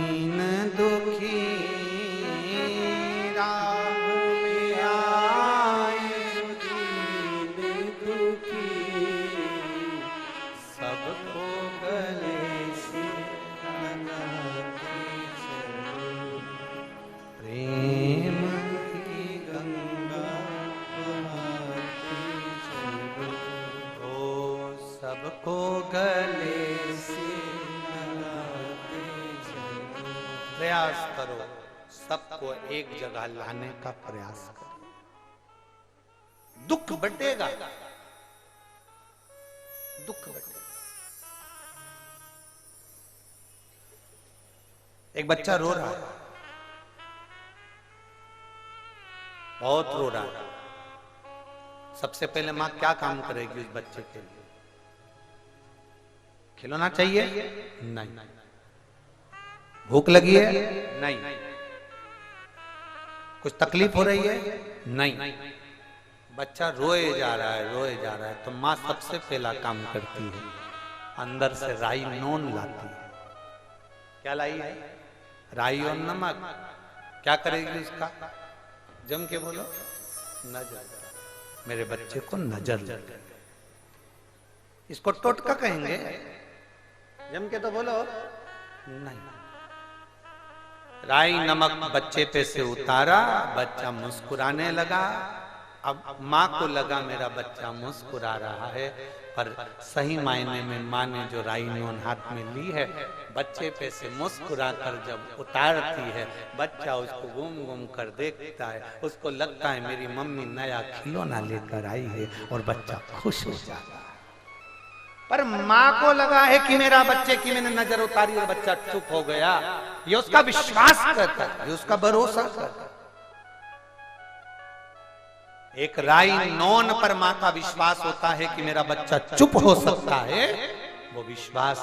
दीन दुखी राह में आए, दीन दुखी सबको गले से लगाते चलो, प्रेम की गंगा बहाते चलो, ओ सबको गले से लगाते चलो। प्रयास करो, सबको एक जगह लाने का प्रयास करो। दुख बटेगा, दुख बटेगा। एक बच्चा रो रहा है, बहुत रो रहा है। सबसे पहले मां क्या काम करेगी उस बच्चे के लिए? खिलौना चाहिए? नहीं। भूख लगी है? नहीं। कुछ तकलीफ हो रही है? नहीं। बच्चा रोए जा रहा है, रोए जा रहा है, तो मां सबसे पहला काम करती है, अंदर से राई नोन लाती है। क्या लाई है? राई और नमक। क्या करेगी उसका? जम के बोलो, नजर। मेरे बच्चे को नजर लग गई। इसको टोटका कहेंगे? जम के तो बोलो। नहीं। राई नमक बच्चे पे से उतारा, बच्चा मुस्कुराने लगा। अब माँ को लगा मेरा बच्चा मुस्कुरा रहा है, पर सही मायने में माँ ने जो राई नोन हाथ में ली है, बच्चे पे से मुस्कुरा कर जब उतारती है, बच्चा उसको घूम घूम कर देखता है, उसको लगता है मेरी मम्मी नया खिलौना लेकर आई है, और बच्चा खुश हो जाता है। पर माँ को लगा है कि मेरा बच्चे की मैंने नजर उतारी और बच्चा चुप हो गया। ये उसका विश्वास करता है, ये उसका भरोसा करता है। एक राई नोन पर माँ का विश्वास होता है कि मेरा बच्चा चुप हो सकता है। वो विश्वास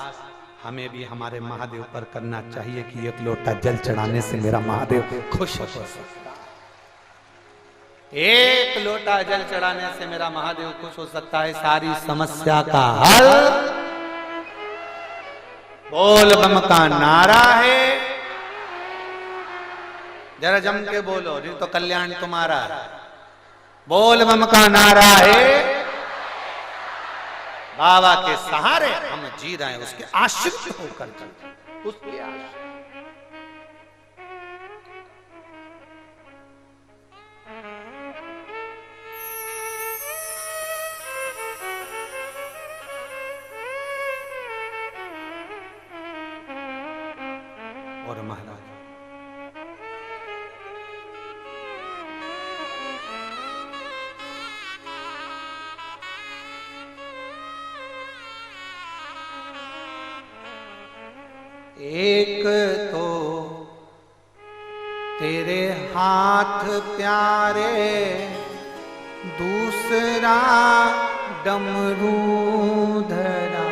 हमें भी हमारे महादेव पर करना चाहिए कि एक लोटा जल चढ़ाने से मेरा महादेव खुश हो सकता है। एक लोटा जल चढ़ाने से मेरा महादेव खुश हो सकता है। सारी समस्या का हल बोल बम का नारा है। जरा जम के बोलो, नहीं तो कल्याण तुम्हारा। बोल बम का नारा है। बाबा के सहारे हम जी रहे हैं, उसके आश्रित होकर जी, उसके आश्रित। और महाराज एक तो तेरे हाथ प्यारे, दूसरा डमरू धरा,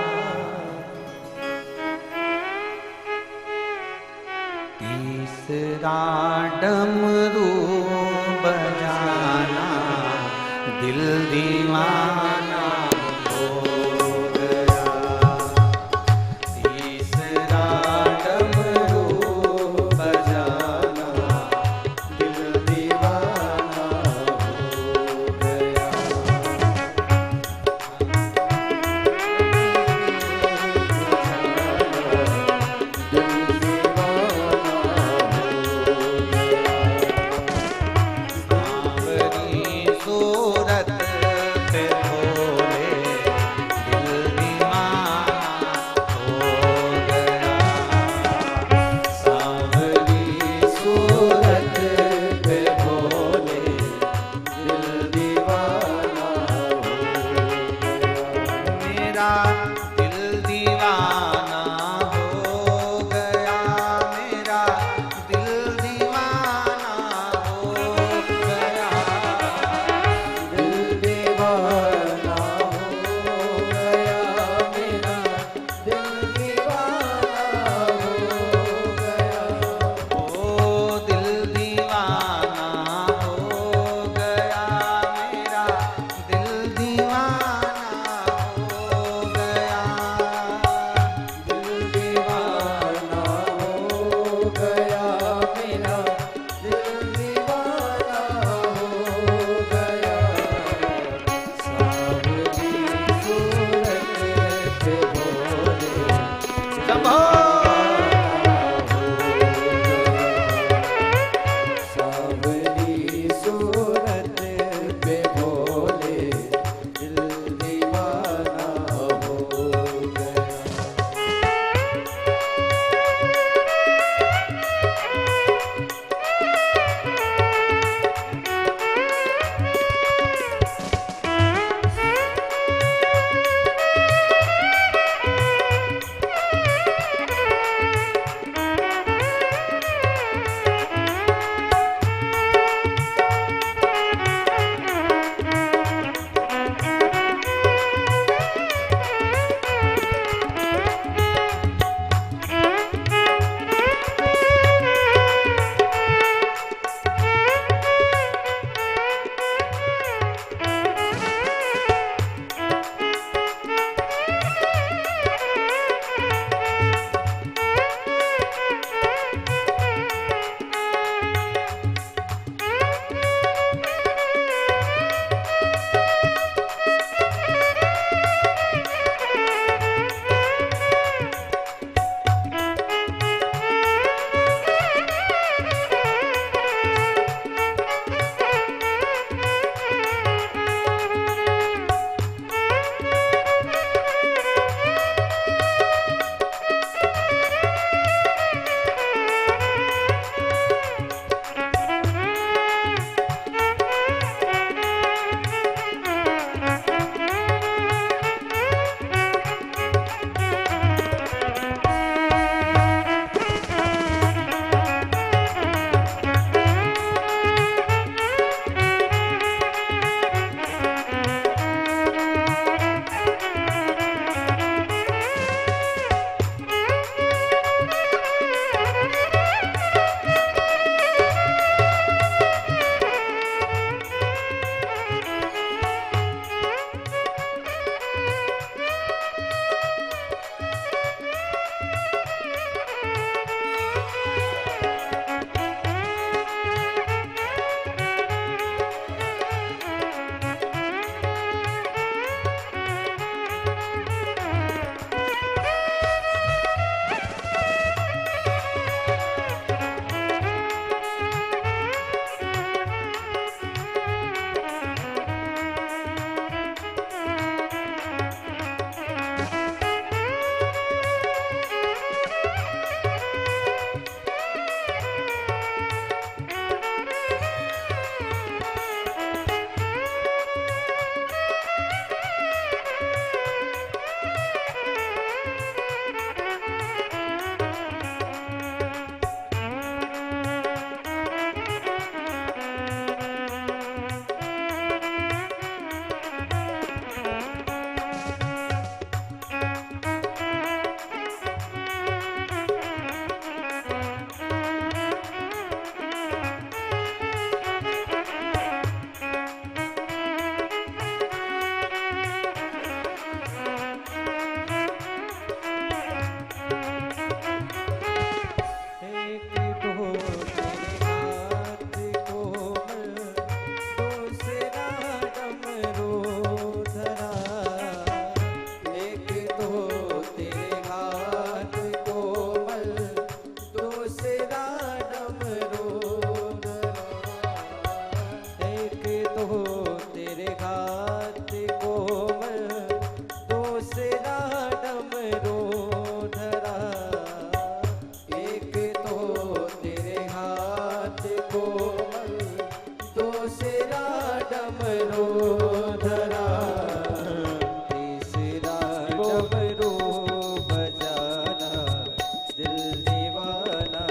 तीसरा डमरू बजाना, दिल दीवाना हो गया। तीसरा डमरू बजाना, दिल दीवाना हो गया। सांवरी सूरत पे हो दूसरा डमरू एक तो तेरे हाथ कोमल दूसरा डमरू धरा एक तो तेरे हाथ कोमल दूसरा डमरू धरा तीसरा डमरू बजाना दिल दीवाना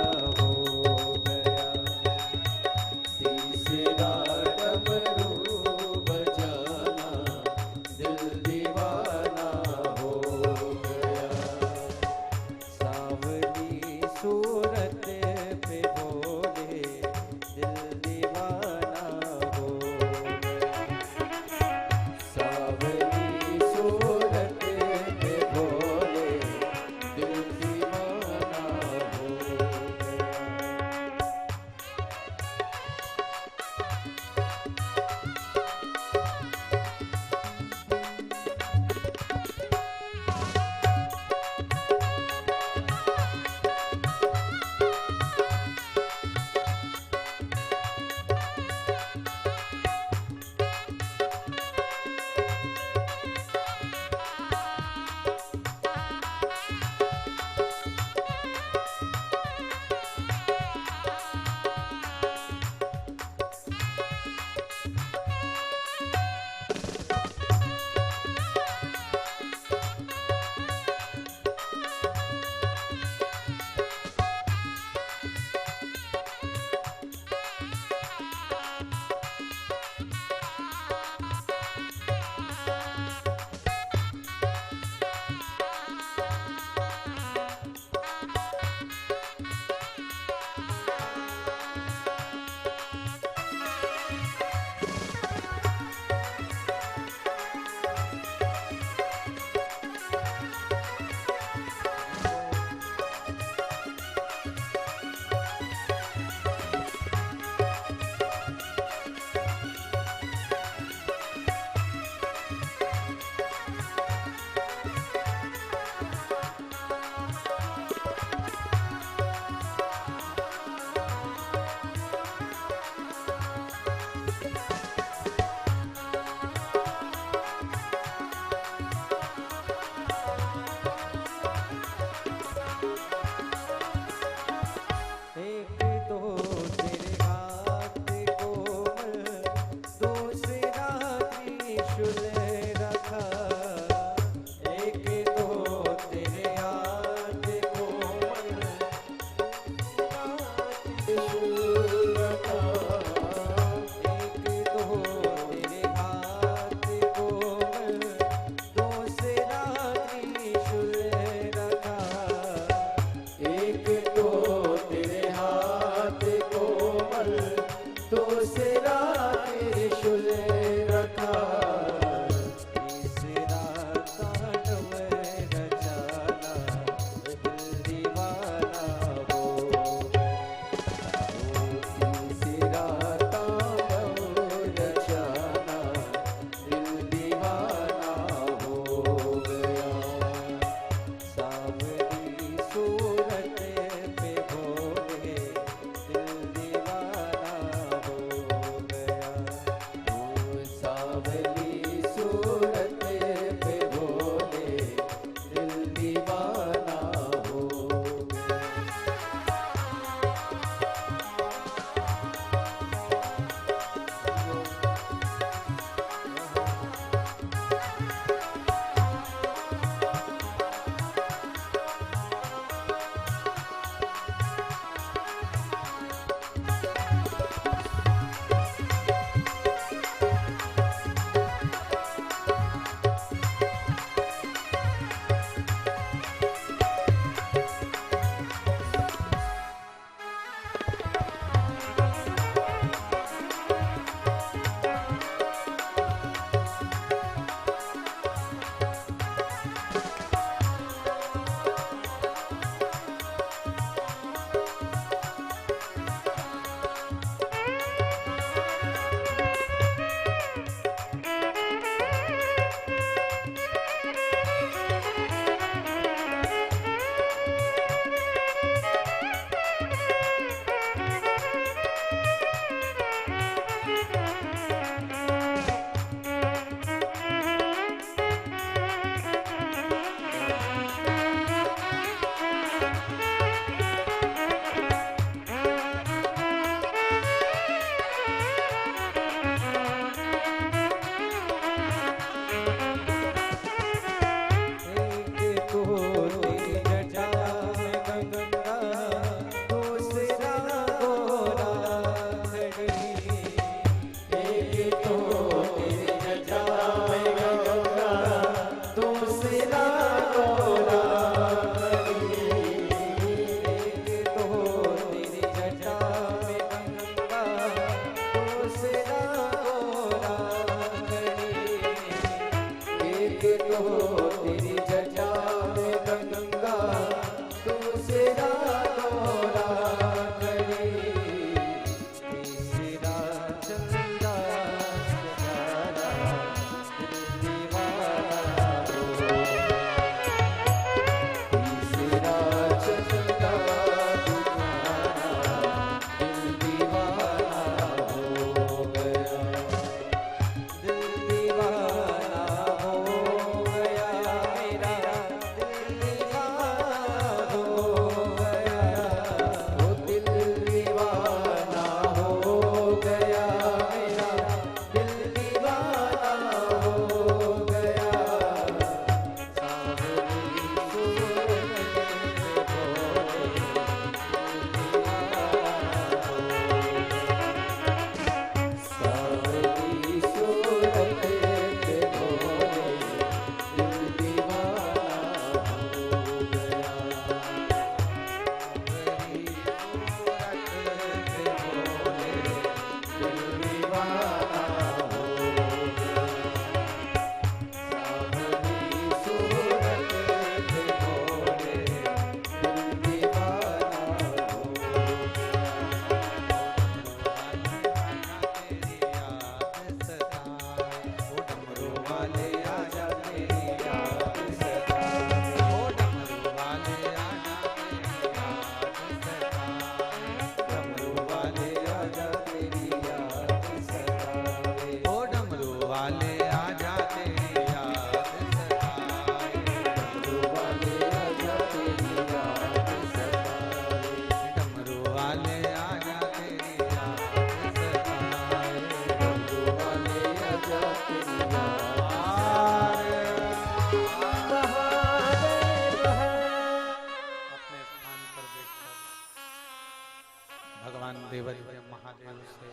भगवान देवादिदेव महादेव से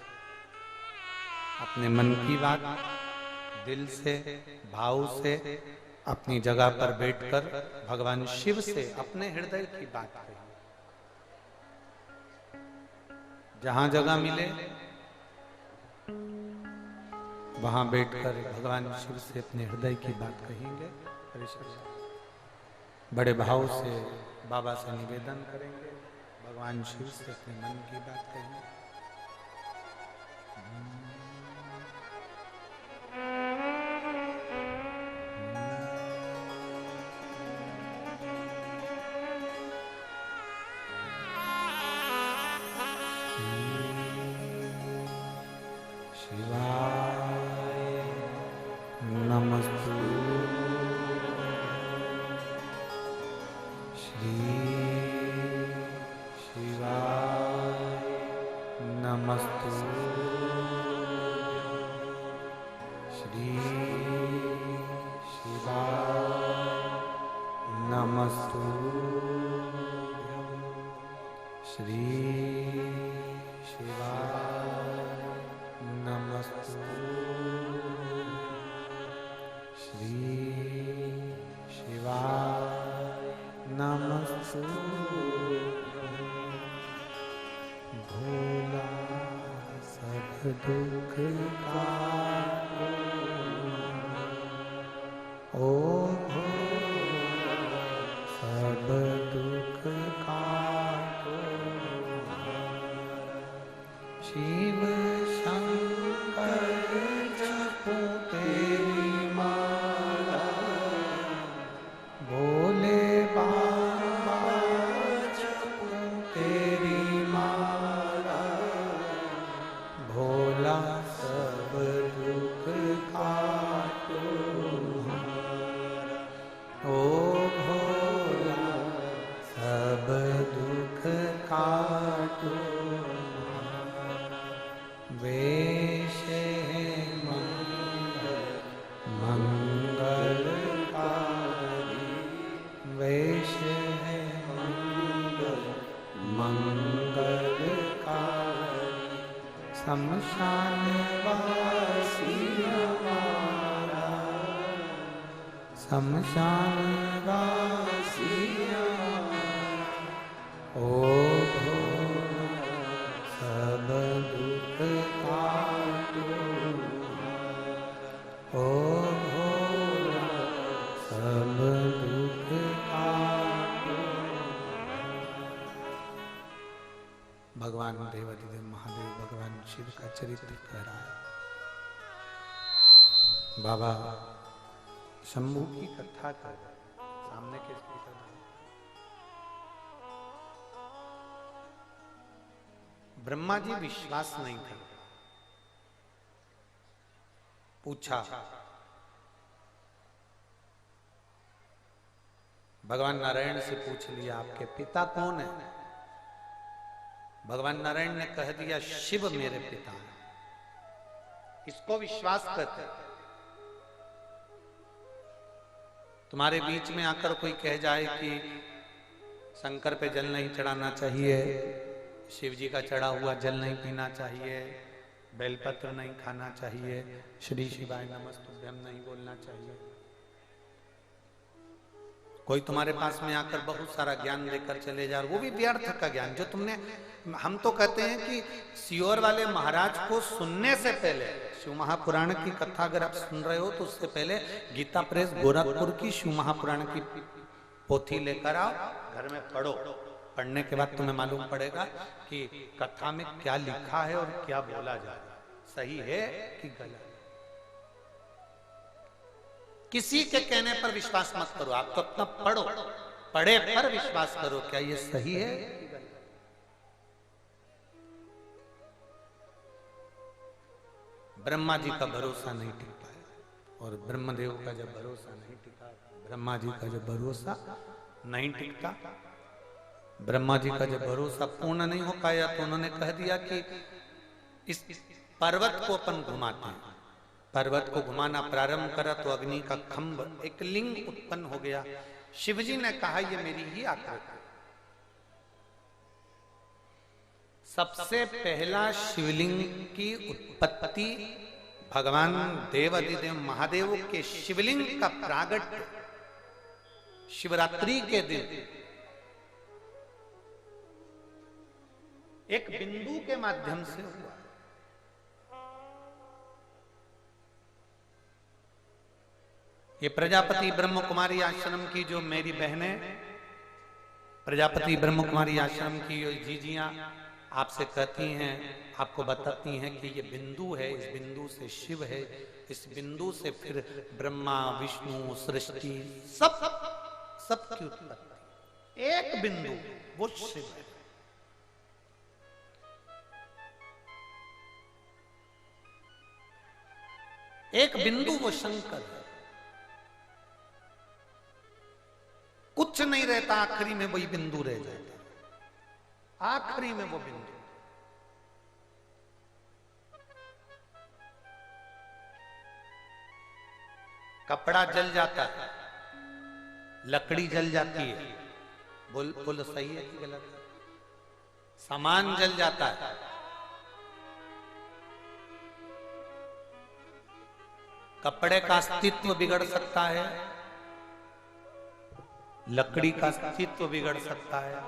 अपने मन की बात दिल से भाव से अपनी जगह पर बैठकर भगवान शिव से अपने हृदय की बात कही। जहां जगह मिले वहां बैठकर भगवान शिव से अपने हृदय की बात कहेंगे। बड़े भाव से बाबा से निवेदन करेंगे, भगवान शिव से अपने मन की बात कहेंगे। शिवाय नमस्तु श्री शिवाय नमस्तु श्री शिवाय नमस्तु श्री शिवाय नमस्तु श्री शिवाय नमस्तु भोला सब दुख काटो ओ भोला सब दुख काटो शिव शंकर जपो तेरी माला भोले बाबा जपो तेरी माला भोला सब दुख काटो ओ भोला सब दुख काटो वेश है मंगलकारी वेश है मंगलकारी शमशान वासी हमारा शमशान वासी ओ सब दुख काटो ओ भोला सब दुख काटो। भगवान देवादिदेव महादेव भगवान शिव का चरित्र कह रहा है। बाबा शंभू की कथा कर सामने के स्पीकर ब्रह्मा जी विश्वास नहीं कर पूछा भगवान नारायण से पूछ लिया आपके पिता कौन है। भगवान नारायण ने कह दिया शिव मेरे पिता हैं। इसको विश्वास करते तुम्हारे बीच में आकर कोई कह जाए कि शंकर पे जल नहीं चढ़ाना चाहिए, शिव जी का चढ़ा हुआ जल नहीं पीना चाहिए, बेलपत्र नहीं खाना चाहिए, श्री शिवाय नमस्तुभ्यम नहीं बोलना चाहिए। कोई तुम्हारे पास में आकर बहुत सारा ज्ञान लेकर चले जा, वो भी व्यर्थ का ज्ञान जो तुमने। हम तो कहते हैं कि सियोर वाले महाराज को सुनने से पहले शिव महापुराण की कथा अगर आप सुन रहे हो तो उससे पहले गीता प्रेस गोरखपुर की शिव महापुराण की पोथी लेकर आओ, घर में पढ़ो। पढ़ने के बाद तुम्हें मालूम पड़ेगा कि कथा में क्या लिखा है और क्या बोला जा रहा है, सही है कि गलत। किसी के कहने पर विश्वास मत करो, आप तो अपना पढ़ो, पढ़े पर विश्वास करो क्या ये सही है कि गलत। ब्रह्मा जी का भरोसा नहीं टिक पाया और ब्रह्मदेव का जब भरोसा नहीं टिका, ब्रह्मा जी का जब भरोसा नहीं टिकता, ब्रह्मा जी का जब भरोसा पूर्ण नहीं हो पाया तो उन्होंने कह दिया कि इस पर्वत को अपन घुमाते हैं। पर्वत को घुमाना प्रारंभ करा तो अग्नि का खंभ एक लिंग उत्पन्न हो गया। शिवजी ने कहा ये मेरी ही आकृति। सबसे पहला शिवलिंग की उत्पत्ति भगवान देवाधिदेव महादेव के शिवलिंग का प्रागट्य शिवरात्रि के दिन एक बिंदु के माध्यम से हुआ। ये प्रजापति ब्रह्म कुमारी आश्रम की जो मेरी बहनें, प्रजापति ब्रह्म कुमारी आश्रम की जो जीजियां आपसे कहती हैं, आपको बताती हैं कि ये बिंदु है, इस बिंदु से शिव है, इस बिंदु से फिर ब्रह्मा विष्णु सृष्टि सब की उत्पत्ति एक बिंदु, वो शिव है। एक बिंदु वो शंकर है। कुछ नहीं रहता, आखिरी में वही बिंदु रह जाता, आखिरी में वो बिंदु। कपड़ा जल जाता है, लकड़ी जल जाती है, बोल सही है कि गलत है? सामान जल जाता है, कपड़े का अस्तित्व बिगड़ सकता है, लकड़ी का अस्तित्व बिगड़ सकता है,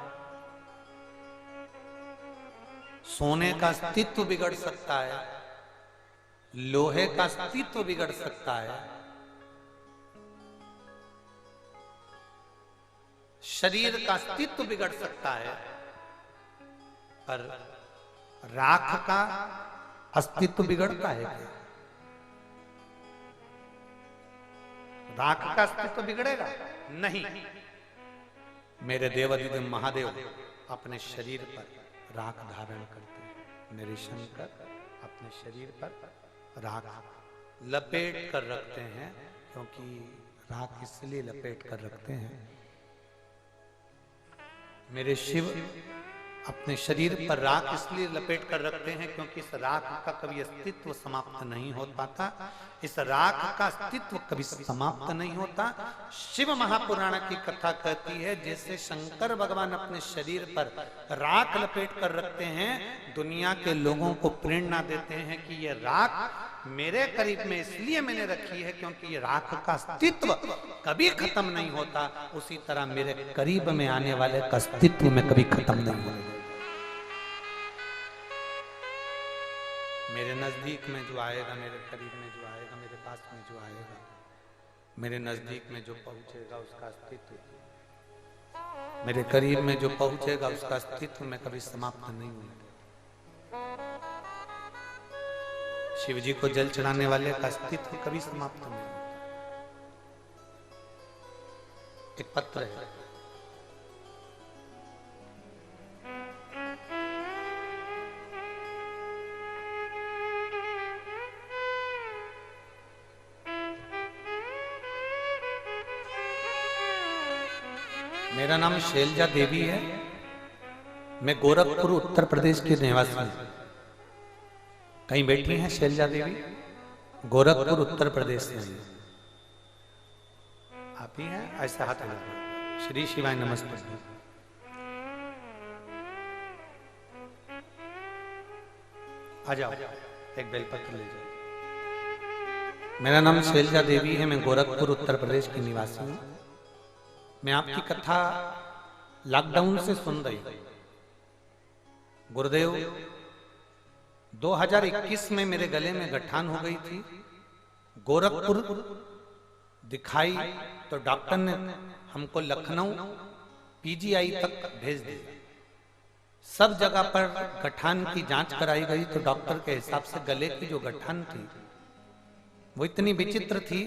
सोने का अस्तित्व बिगड़ सकता है, लोहे का अस्तित्व बिगड़ सकता है, शरीर का अस्तित्व बिगड़ सकता है, पर राख का अस्तित्व बिगड़ता है क्या? राख का अस्तित्व बिगड़ेगा नहीं। मेरे देवाधिदेव महादेव अपने शरीर पर राख धारण करते हैं। मेरे शंकर अपने शरीर पर राख लपेट कर रखते हैं, क्योंकि राख इसलिए लपेट कर रखते हैं। मेरे शिव अपने शरीर पर राख इसलिए लपेट कर रखते हैं क्योंकि इस राख का कभी अस्तित्व समाप्त नहीं हो पाता। इस राख का अस्तित्व कभी समाप्त नहीं होता। शिव महापुराण की कथा कहती है, जैसे शंकर भगवान अपने शरीर पर राख लपेट कर रखते हैं, दुनिया के लोगों को प्रेरणा देते हैं कि ये राख मेरे करीब में इसलिए मैंने रखी है क्योंकि ये राख का अस्तित्व कभी खत्म नहीं होता। उसी तरह मेरे करीब में आने वाले का अस्तित्व में कभी खत्म नहीं होगा। मेरे नजदीक में जो आएगा, मेरे करीब में जो आएगा, मेरे पास में जो आएगा, मेरे नजदीक में जो पहुंचेगा उसका अस्तित्व, मेरे करीब में जो पहुंचेगा उसका अस्तित्व में कभी समाप्त नहीं होगा। शिव जी को जल चढ़ाने वाले का अस्तित्व कभी समाप्त नहीं होता। एक पत्र है, मेरा नाम शैलजा देवी है। मैं गोरखपुर उत्तर प्रदेश की निवासी हूँ। कहीं बैठी हैं शैलजा देवी? गोरखपुर उत्तर प्रदेश में आप ही हैं? ऐसा हाथ लगा। श्री शिवाय नमस्ते। आ जाओ, एक बेलपत्र ले जाओ। मेरा नाम शैलजा देवी है। मैं गोरखपुर उत्तर प्रदेश की निवासी हूँ। मैं आपकी कथा लॉकडाउन से सुन रही हूँ। गुरुदेव 2021 में मेरे गले में गठान हो गई थी। गोरखपुर दिखाई तो डॉक्टर ने हमको लखनऊ पीजीआई तक भेज दिया। सब जगह पर गठान की जांच कराई गई तो डॉक्टर के हिसाब से गले की जो गठान थी वो इतनी विचित्र थी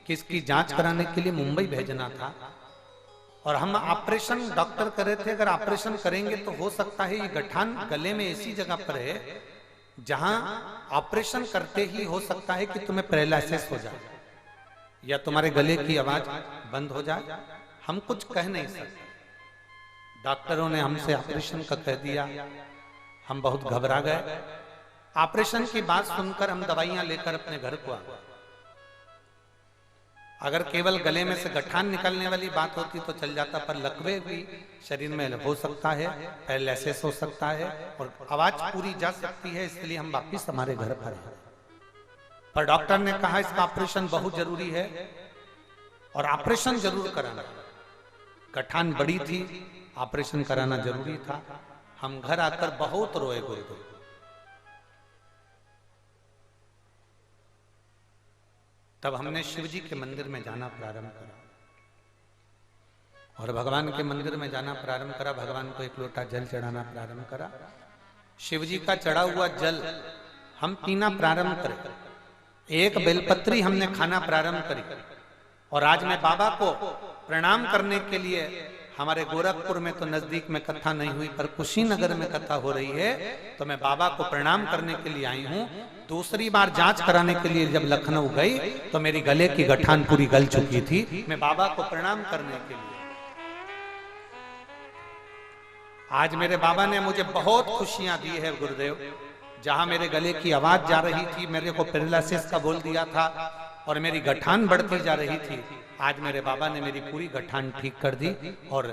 कि इसकी जांच कराने के लिए मुंबई भेजना था। और हम ऑपरेशन डॉक्टर कर रहे थे, अगर ऑपरेशन करेंगे तो हो सकता है ये गठान गले में ऐसी जगह पर है जहां ऑपरेशन करते ही हो सकता है कि तुम्हें पैरालिसिस हो जाए या तुम्हारे गले की आवाज बंद हो जाए। हम कुछ कह नहीं सकते। डॉक्टरों ने हमसे ऑपरेशन का कह दिया। हम बहुत घबरा गए। ऑपरेशन की बात सुनकर हम दवाइयां लेकर अपने घर को आ गए। अगर केवल गले में से गठान निकलने वाली बात होती तो चल जाता, पर लकवे भी शरीर में हो सकता है, पैरालिसिस हो सकता है और आवाज पूरी जा सकती है, इसलिए हम वापिस हमारे घर पर आए। पर डॉक्टर ने कहा इसका ऑपरेशन बहुत जरूरी है और ऑपरेशन जरूर कराना। गठान बड़ी थी, ऑपरेशन कराना जरूरी था। हम घर आकर बहुत रोए गुरुदेव। तब हमने शिव जी के मंदिर में जाना प्रारंभ करा और भगवान के मंदिर में जाना प्रारंभ करा। भगवान को एक लोटा जल चढ़ाना प्रारंभ करा। शिव जी का चढ़ा हुआ जल हम पीना प्रारंभ करें। एक बेलपत्री हमने खाना प्रारंभ करी और आज मैं बाबा को प्रणाम करने के लिए, हमारे गोरखपुर में तो नजदीक में कथा नहीं हुई पर कुशीनगर में कथा हो रही है, तो मैं बाबा को प्रणाम करने के लिए आई हूं। दूसरी बार जांच कराने के लिए जब लखनऊ गई तो मेरी गले की गठान पूरी गल चुकी थी। मैं बाबा को प्रणाम करने के लिए, आज मेरे बाबा ने मुझे बहुत खुशियां दी है गुरुदेव। जहां मेरे गले की आवाज जा रही थी, मेरे को पैरालिसिस का बोल दिया था और मेरी गठान बढ़ती जा रही थी, आज मेरे बाबा ने मेरी पूरी गठान ठीक कर दी और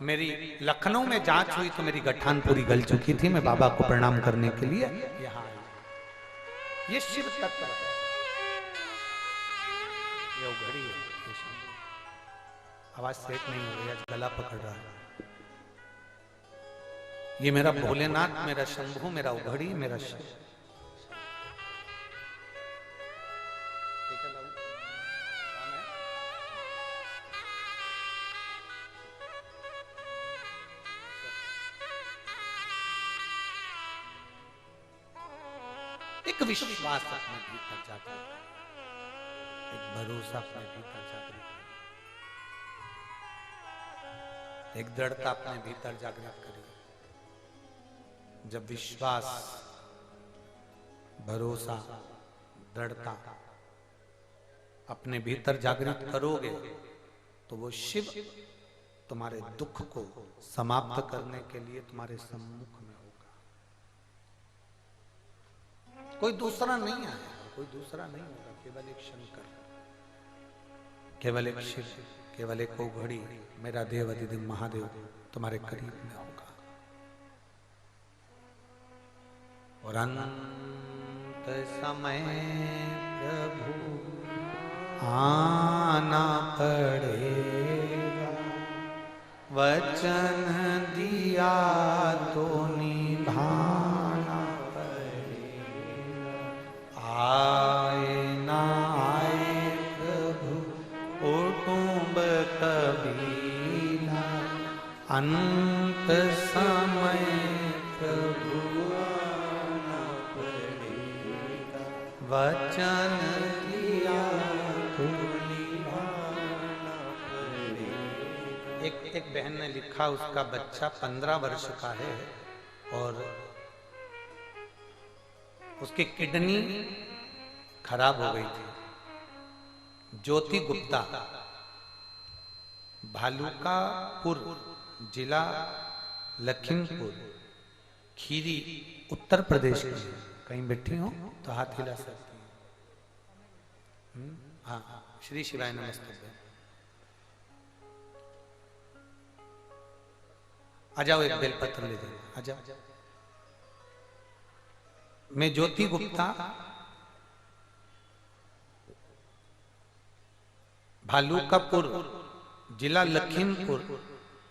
मेरी लखनऊ में जांच हुई तो मेरी गठान पूरी गल चुकी थी। मैं बाबा को प्रणाम करने के लिए यहाँ आया। ये शिव तत्व, ये उघड़ी है, आवाज सेट नहीं हो रही, आज गला पकड़ रहा है। ये मेरा भोलेनाथ, मेरा शंभू, मेरा उघड़ी, मेरा शिव। एक विश्वास अपने भीतर जागृत, एक भरोसा अपने भीतर जागृत, एक दृढ़ता अपने भीतर जागृत करें। जब विश्वास, भरोसा, दृढ़ता अपने भीतर जागृत करोगे तो वो शिव तुम्हारे दुख को समाप्त करने के लिए तुम्हारे सम्मुख में होगा। कोई दूसरा नहीं आएगा, कोई दूसरा नहीं होगा, केवल एक शंकर, केवल एक शिव, केवल एक उघड़ी, मेरा देव अधिदेव महादेव तुम्हारे करीब में होगा। और अंत समय प्रभु आना पड़ेगा, वचन दिया तो निभाना पड़ेगा। आए ना आए प्रभु कुटुंब कबीला, अंत समय प्रभु वचन दिया तो निभाना पड़ेगा। एक बहन ने लिखा, उसका बच्चा 15 वर्ष का है और उसकी किडनी खराब हो गई थी। ज्योति गुप्ता, भालुकापुर जिला लखीमपुर खीरी उत्तर प्रदेश में। कहीं बैठी हो तो हाथ हिला सकती हैं। हाँ, श्री शिवाय नमस्ते। आ जाओ, एक बेलपत्र ले जाओ, आ जाओ। मैं ज्योति गुप्ता, भालुकापुर जिला लखीमपुर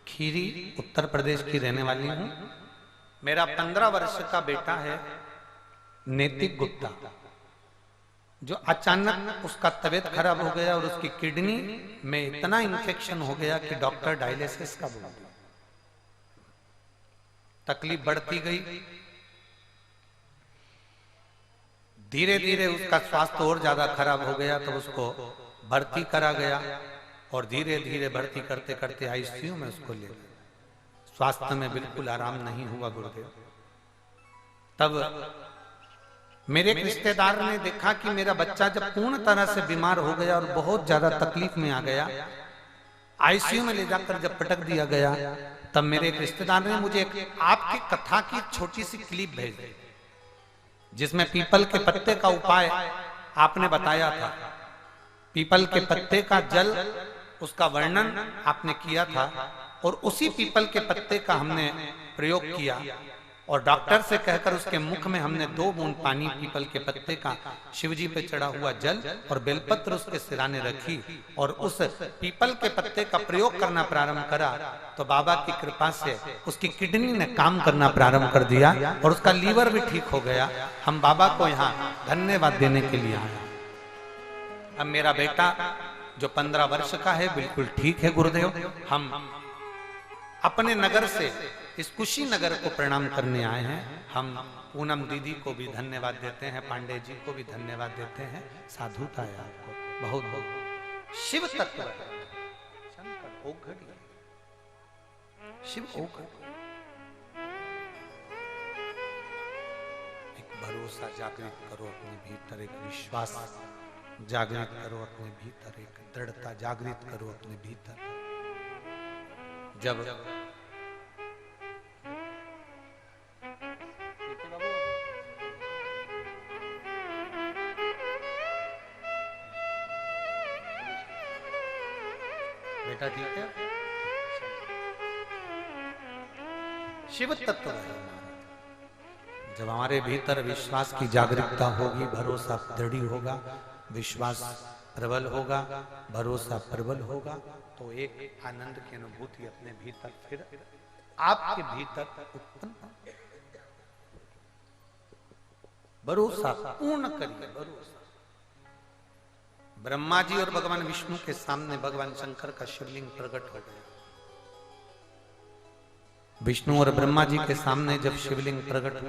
खीरी उत्तर प्रदेश की रहने वाली हूं। मेरा 15 वर्ष का बेटा है नैतिक गुप्ता, जो अचानक उसका तबीयत खराब हो गया और उसकी किडनी में इतना इन्फेक्शन हो गया कि डॉक्टर डायलिसिस का बोल दिया। तकलीफ बढ़ती गई, धीरे धीरे उसका स्वास्थ्य और ज्यादा खराब हो गया, तो उसको भर्ती करा गया और धीरे धीरे भर्ती करते करते आईसीयू में उसको ले गए। स्वास्थ्य में बिल्कुल आराम नहीं हुआ गुरुदेव। तब मेरे एक रिश्तेदार ने देखा कि मेरा बच्चा जब पूर्ण तरह से बीमार हो गया और बहुत ज्यादा तकलीफ में आ गया, आईसीयू में ले जाकर जब पटक दिया गया, तब मेरे एक रिश्तेदार ने मुझे आपकी कथा की छोटी सी क्लिप भेजी, जिसमें पीपल के पत्ते का उपाय आपने बताया था। पीपल के पत्ते का जल, उसका वर्णन आपने किया था, और उसी पीपल के पत्ते का हमने प्रयोग किया और डॉक्टर से कहकर उसके मुख में हमने 2 बूंद पानी पीपल के पत्ते का, शिवजी पे चढ़ा हुआ जल और बेलपत्र उसके सिराने रखी और उस पीपल के पत्ते का प्रयोग करना प्रारंभ करा, तो बाबा की कृपा से उसकी किडनी ने काम करना प्रारंभ कर दिया और उसका लीवर भी ठीक हो गया। हम बाबा को यहाँ धन्यवाद देने के लिए आए। अब मेरा बेटा जो 15 वर्ष का है बिल्कुल ठीक है गुरुदेव। हम अपने नगर से इस कुशीनगर को प्रणाम करने आए हैं। हम पूनम दीदी को भी धन्यवाद देते हैं, पांडे जी को भी धन्यवाद देते हैं। साधुता है आपको बहुत बहुत। शिव तत्व है, शंकर ओघड़ी, शिव ओघड़ी। एक भरोसा जागृत करो अपने भीतर, एक विश्वास जागृत करो अपने भीतर, एक दृढ़ता जागृत करो अपने भीतर। जब बेटा ठीक है, शिव तत्व है। जब हमारे भीतर विश्वास की जागरूकता होगी, भरोसा दृढ़ होगा, विश्वास प्रबल होगा, भरोसा प्रबल होगा, तो एक आनंद की अनुभूति अपने भीतर फिर आपके भीतर उत्पन्न। भरोसा पूर्ण करिए, भरोसा। ब्रह्मा जी और भगवान विष्णु के सामने भगवान शंकर का शिवलिंग प्रकट हो गया। विष्णु और ब्रह्मा जी के सामने जब शिवलिंग प्रकट